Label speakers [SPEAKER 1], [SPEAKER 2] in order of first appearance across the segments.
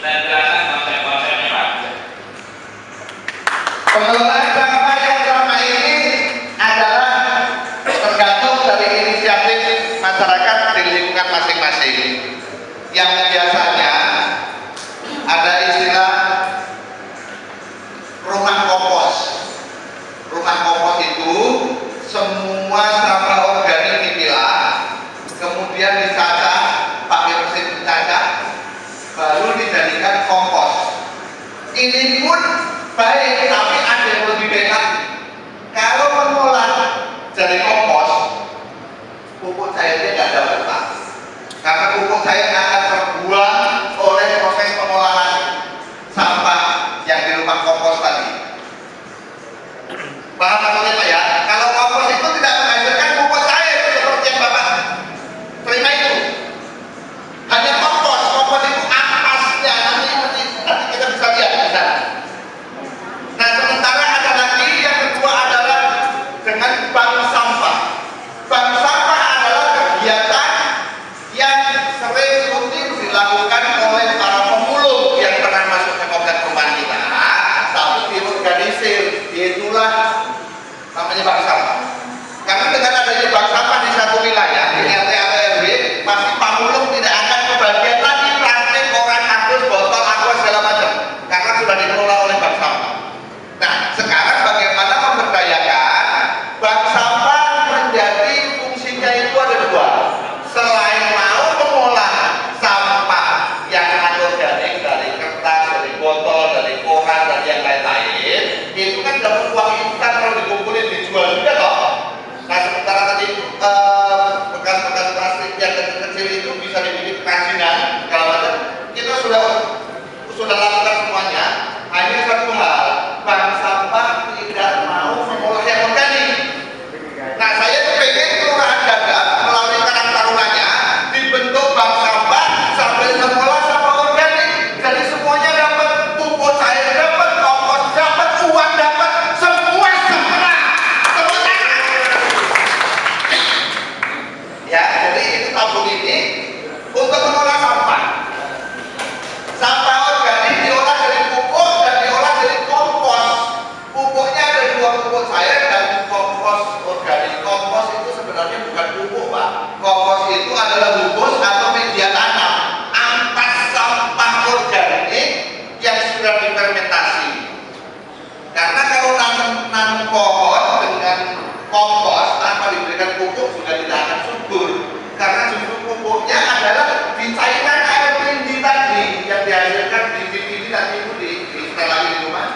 [SPEAKER 1] dan jelaskan konsep-konsepnya Pak.
[SPEAKER 2] Pengelolaan sampah yang selama ini adalah tergantung dari inisiatif masyarakat di lingkungan masing-masing. Yang biasanya ada istilah rumah kompos. Rumah kompos itu semua sampah organik dipilah, kemudian dicacah pakai mesin pencacah, baru dijadikan kompos. Ini pun baik, tapi ada yang lebih baik lagi. Kalau mengolah jadi kompos, pupuk cairnya nggak dapat Pak, karena pupuk cair akan terbuang oleh proses pengolahan sampah yang di rumah kompos tadi. Paham maksudnya Pak ya? Kalau kompos itu tidak menghasilkan pupuk cair seperti yang Bapak terima itu, hanya kompos. Kompos itu ampasnya nanti kita bisa lihat di sana. Nah, sementara ada lagi yang kedua adalah dengan bank sampah. Bank sampah adalah kegiatan yang sering rutin dilakukan oleh para pemulung yang pernah masuk ke komplek perumahan kita, tapi diorganisir. Itulah namanya bank sampah. Karena dengan adanya bank sampah di satu wilayah, di RT atau RW, pasti pemulung tidak akan kebagian lagi plastik, koran, kardus, botol, aqua segala macam, karena sudah dikelola oleh bank sampah. Nah, sekarang bagaimana memberdayakan bank sampah menjadi fungsinya itu ada dua. Selain mau mengolah sampah yang anorganik dari kertas, dari botol, dari koran, dan yang lain-lain, itu kan dapat uang instan kalau dikumpulin dijual juga toh. Nah, sementara tadi bekas-bekas plastik yang kecil-kecil itu bisa dibikin kerajinan segala macam, kita sudah lakukan semuanya. Hanya satu hal, bank sampah tidak mau mengolah yang organik. Nah, saya pengen kelurahan Gagak melalui Karang Tarunanya dibentuk bank sampah sambil mengolah sampah organik. Jadi semuanya dapat, pupuk cair dapat, kompos dapat, uang dapat, semua sempurna. Semua sama. Ya, jadi itu tabung ini untuk mengolah sampah. Sampah organik diolah dari pupuk dan diolah dari kompos. Pupuknya ada dua, pupuk cair dan kompos organik. Kompos itu sebenarnya bukan pupuk Pak. Kompos itu adalah humus atau media tanam, ampas sampah organik yang sudah difermentasi. Karena kalau nanam pohon dengan kompos tanpa diberikan pupuk juga tidak akan subur. Karena justru pupuknya adalah dicairan air lindi tadi yang dihasilkan di TV tadi itu di setel lagi di rumah.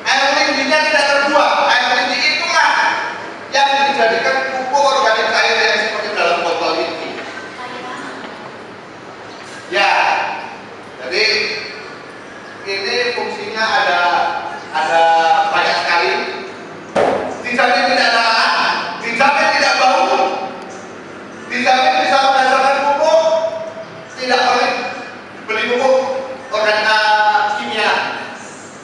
[SPEAKER 2] Air lindinya tidak terbuang. Air lindi itulah yang dijadikan pupuk organik cair yang seperti dalam botol ini. Ya, jadi ini fungsinya ada banyak sekali. Dijamin tidak lalat, dijamin tidak bau, dijamin bisa menghasilkan pupuk, tidak perlu beli pupuk organik kimia,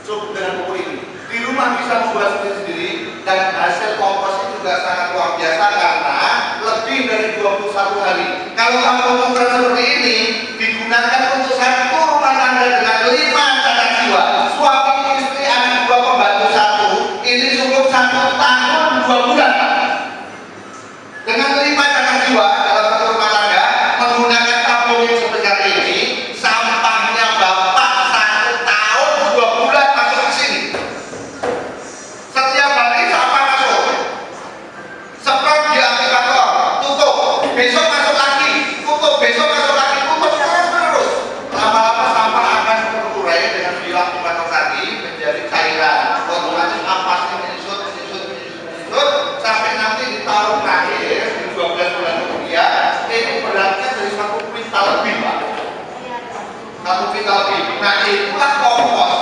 [SPEAKER 2] cukup dengan pupuk ini. Di rumah bisa membuat sendiri dan hasil kompos itu juga sangat luar biasa karena lebih dari 21 hari. Kalau kampung ukuran seperti ini digunakan untuk satu rumah tangga dengan 5 kakak jiwa, suami istri anak 2 pembantu 1, ini cukup 1 tahun 2 bulan. Dengan 5 kakak jiwa dalam satu rumah tangga menggunakan tabung yang sebesar ini, sampahnya Bapak 1 tahun 2 bulan masuk ke sini. Setiap hari sampah masuk, semprot di aplikator, tutup, besok masuk lagi, tutup, besok masuk lagi, tutup terus. Lama-lama sampah akan terurai dengan bilah aplikator tadi menjadi cairan. Otomatis ampasnya menyusut sampai nanti ditaruh terakhir di 12 bulan kemudian, ini beratnya dari 1 kuintal lebih Pak. 1 kuintal lebih. Nah, itulah kompos.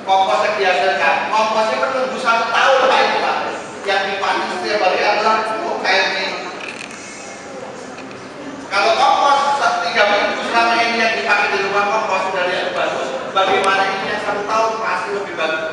[SPEAKER 2] Kompos yang dihasilkan. Komposnya menunggu 1 tahun Pak itu Pak. Yang dipanen setiap hari adalah pupuk cair ini. Kalau kompos 3 minggu selama ini yang dipakai di rumah kompos sudah bagus, bagaimana ini yang 1 tahun pasti lebih bagus.